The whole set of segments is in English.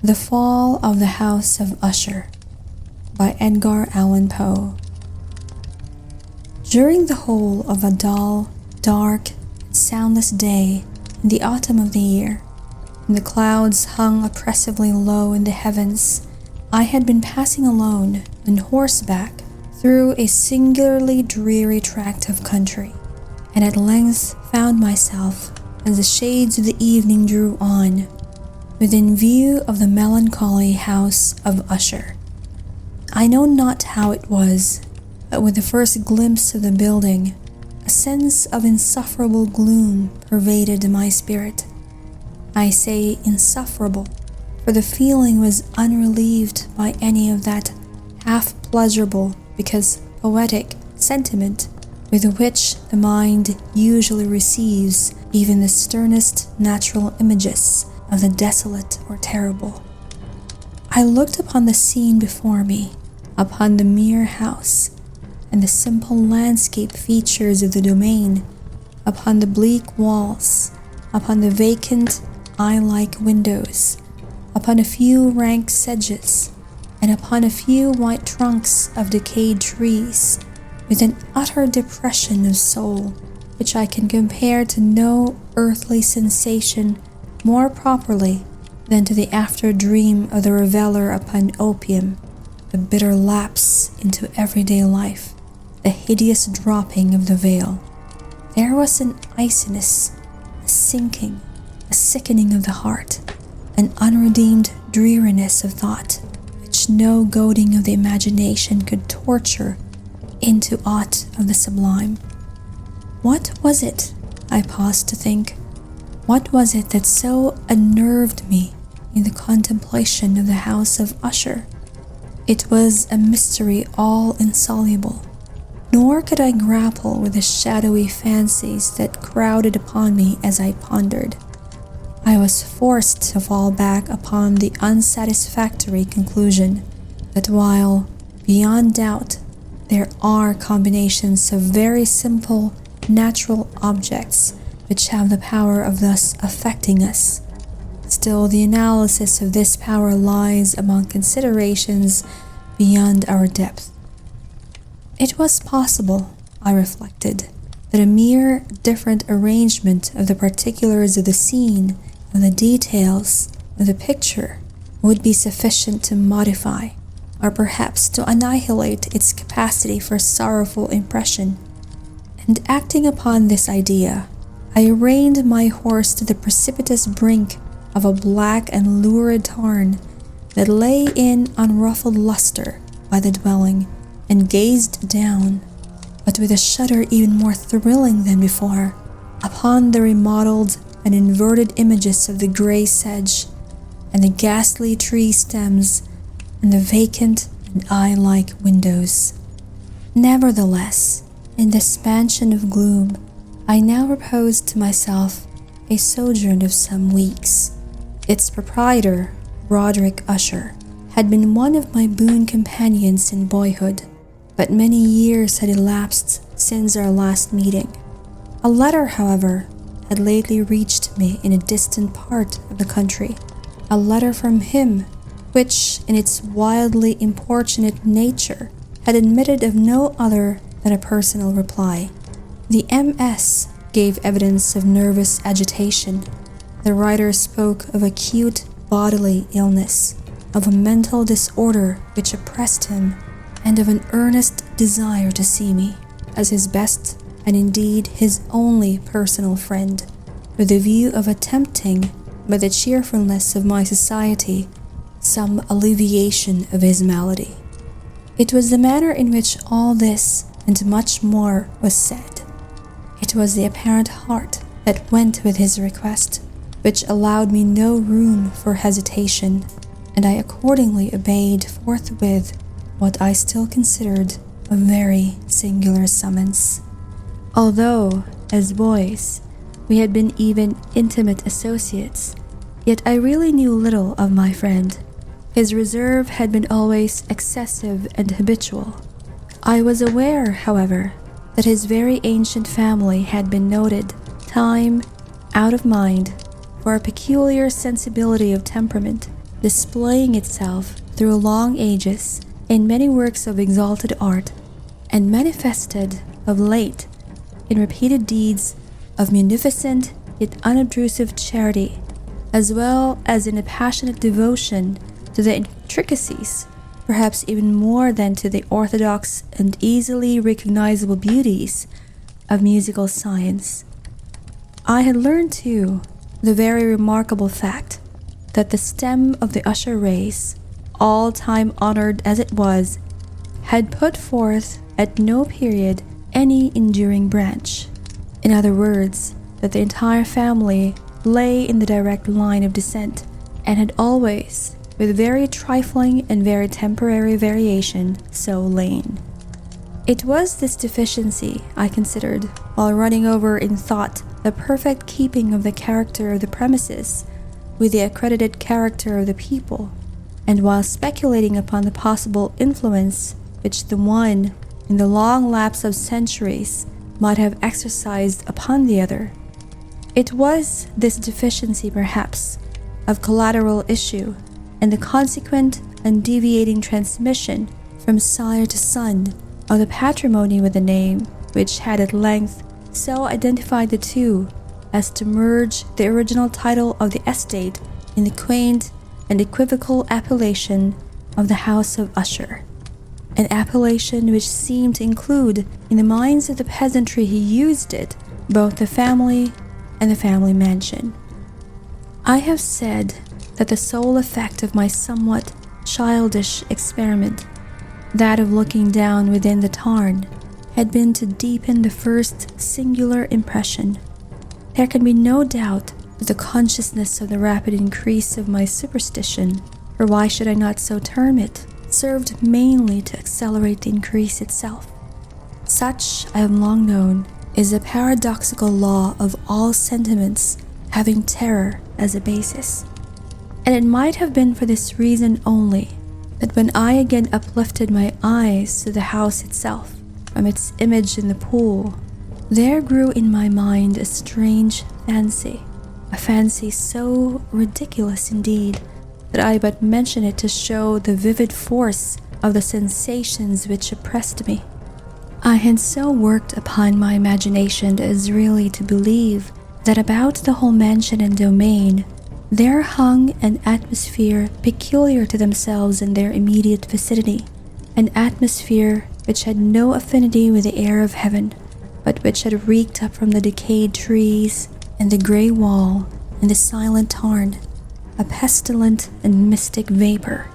The Fall of the House of Usher by Edgar Allan Poe. During the whole of a dull, dark, and soundless day in the autumn of the year, when the clouds hung oppressively low in the heavens, I had been passing alone on horseback through a singularly dreary tract of country, and at length found myself, as the shades of the evening drew on, within view of the melancholy House of Usher. I know not how it was, but with the first glimpse of the building, a sense of insufferable gloom pervaded my spirit. I say insufferable, for the feeling was unrelieved by any of that half-pleasurable, because poetic, sentiment with which the mind usually receives even the sternest natural images of the desolate or terrible. I looked upon the scene before me, upon the mere house, and the simple landscape features of the domain, upon the bleak walls, upon the vacant, eye-like windows, upon a few rank sedges, and upon a few white trunks of decayed trees, with an utter depression of soul which I can compare to no earthly sensation more properly than to the after-dream of the reveller upon opium, the bitter lapse into everyday life, the hideous dropping of the veil. There was an iciness, a sinking, a sickening of the heart, an unredeemed dreariness of thought, which no goading of the imagination could torture into aught of the sublime. What was it? I paused to think. What was it that so unnerved me in the contemplation of the House of Usher? It was a mystery all insoluble, nor could I grapple with the shadowy fancies that crowded upon me as I pondered. I was forced to fall back upon the unsatisfactory conclusion that while, beyond doubt, there are combinations of very simple, natural objects which have the power of thus affecting us, still the analysis of this power lies among considerations beyond our depth. It was possible, I reflected, that a mere different arrangement of the particulars of the scene, of the details of the picture, would be sufficient to modify, or perhaps to annihilate its capacity for sorrowful impression. And acting upon this idea, I reined my horse to the precipitous brink of a black and lurid tarn that lay in unruffled luster by the dwelling, and gazed down, but with a shudder even more thrilling than before, upon the remodeled and inverted images of the grey sedge, and the ghastly tree stems, and the vacant and eye-like windows. Nevertheless, in this mansion of gloom, I now proposed to myself a sojourn of some weeks. Its proprietor, Roderick Usher, had been one of my boon companions in boyhood, but many years had elapsed since our last meeting. A letter, however, had lately reached me in a distant part of the country, a letter from him which, in its wildly importunate nature, had admitted of no other than a personal reply. The MS gave evidence of nervous agitation. The writer spoke of acute bodily illness, of a mental disorder which oppressed him, and of an earnest desire to see me, as his best and indeed his only personal friend, with the view of attempting, by the cheerfulness of my society, some alleviation of his malady. It was the manner in which all this and much more was said. It was the apparent heart that went with his request, which allowed me no room for hesitation, and I accordingly obeyed forthwith what I still considered a very singular summons. Although, as boys, we had been even intimate associates, yet I really knew little of my friend. His reserve had been always excessive and habitual. I was aware, however, that his very ancient family had been noted, time out of mind, for a peculiar sensibility of temperament, displaying itself through long ages in many works of exalted art, and manifested of late in repeated deeds of munificent yet unobtrusive charity, as well as in a passionate devotion to the intricacies, perhaps even more than to the orthodox and easily recognizable beauties of musical science. I had learned, too, the very remarkable fact that the stem of the Usher race, all time honored as it was, had put forth at no period any enduring branch. In other words, that the entire family lay in the direct line of descent, and had always, with very trifling and very temporary variation, so lain. It was this deficiency, I considered, while running over in thought the perfect keeping of the character of the premises with the accredited character of the people, and while speculating upon the possible influence which the one, in the long lapse of centuries, might have exercised upon the other. It was this deficiency, perhaps, of collateral issue, and the consequent undeviating transmission from sire to son of the patrimony with the name, which had at length so identified the two as to merge the original title of the estate in the quaint and equivocal appellation of the House of Usher, an appellation which seemed to include in the minds of the peasantry who used it both the family and the family mansion. I have said that the sole effect of my somewhat childish experiment, that of looking down within the tarn, had been to deepen the first singular impression. There can be no doubt that the consciousness of the rapid increase of my superstition, or why should I not so term it, served mainly to accelerate the increase itself. Such, I have long known, is a paradoxical law of all sentiments having terror as a basis. And it might have been for this reason only that when I again uplifted my eyes to the house itself from its image in the pool, there grew in my mind a strange fancy, a fancy so ridiculous indeed that I but mention it to show the vivid force of the sensations which oppressed me. I had so worked upon my imagination as really to believe that about the whole mansion and domain there hung an atmosphere peculiar to themselves in their immediate vicinity, an atmosphere which had no affinity with the air of heaven, but which had reeked up from the decayed trees and the grey wall and the silent tarn, a pestilent and mystic vapor,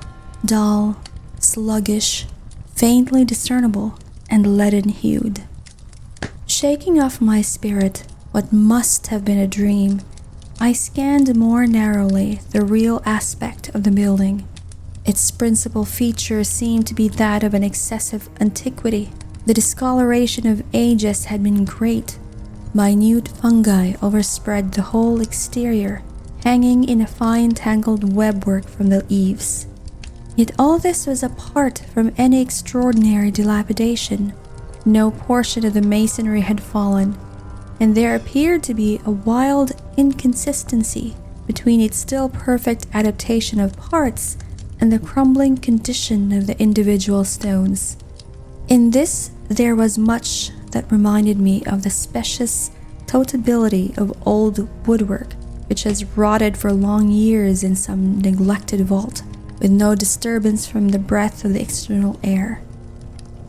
dull, sluggish, faintly discernible, and leaden-hued. Shaking off my spirit what must have been a dream, I scanned more narrowly the real aspect of the building. Its principal feature seemed to be that of an excessive antiquity. The discoloration of ages had been great. Minute fungi overspread the whole exterior, hanging in a fine tangled webwork from the eaves. Yet all this was apart from any extraordinary dilapidation. No portion of the masonry had fallen, and there appeared to be a wild inconsistency between its still perfect adaptation of parts and the crumbling condition of the individual stones. In this there was much that reminded me of the specious totability of old woodwork which has rotted for long years in some neglected vault, with no disturbance from the breath of the external air.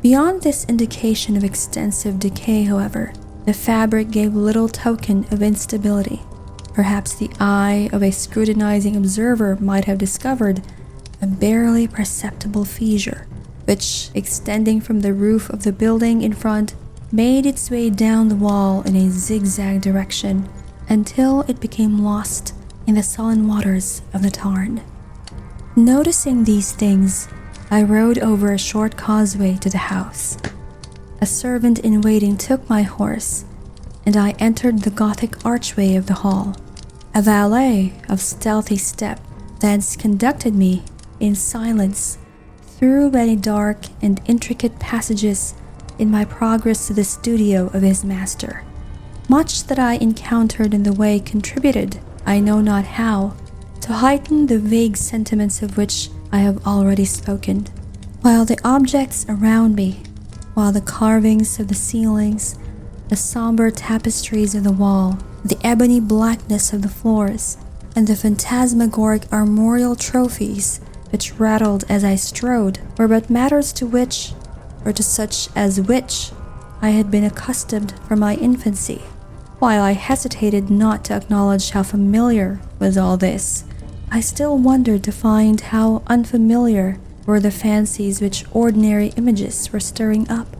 Beyond this indication of extensive decay, however, the fabric gave little token of instability. Perhaps the eye of a scrutinizing observer might have discovered a barely perceptible fissure, which, extending from the roof of the building in front, made its way down the wall in a zigzag direction until it became lost in the sullen waters of the tarn. Noticing these things, I rode over a short causeway to the house. A servant in waiting took my horse, and I entered the Gothic archway of the hall. A valet of stealthy step thence conducted me in silence through many dark and intricate passages in my progress to the studio of his master. Much that I encountered in the way contributed, I know not how, to heighten the vague sentiments of which I have already spoken. While the objects around me, while the carvings of the ceilings, the somber tapestries of the wall, the ebony blackness of the floors, and the phantasmagoric armorial trophies which rattled as I strode, were but matters to which, or to such as which, I had been accustomed from my infancy. While I hesitated not to acknowledge how familiar was all this, I still wondered to find how unfamiliar were the fancies which ordinary images were stirring up.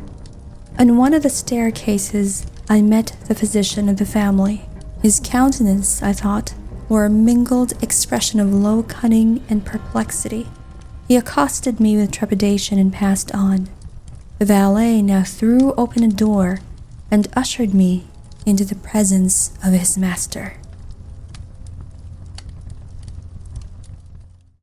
On one of the staircases, I met the physician of the family. His countenance, I thought, wore a mingled expression of low cunning and perplexity. He accosted me with trepidation and passed on. The valet now threw open a door and ushered me into the presence of his master.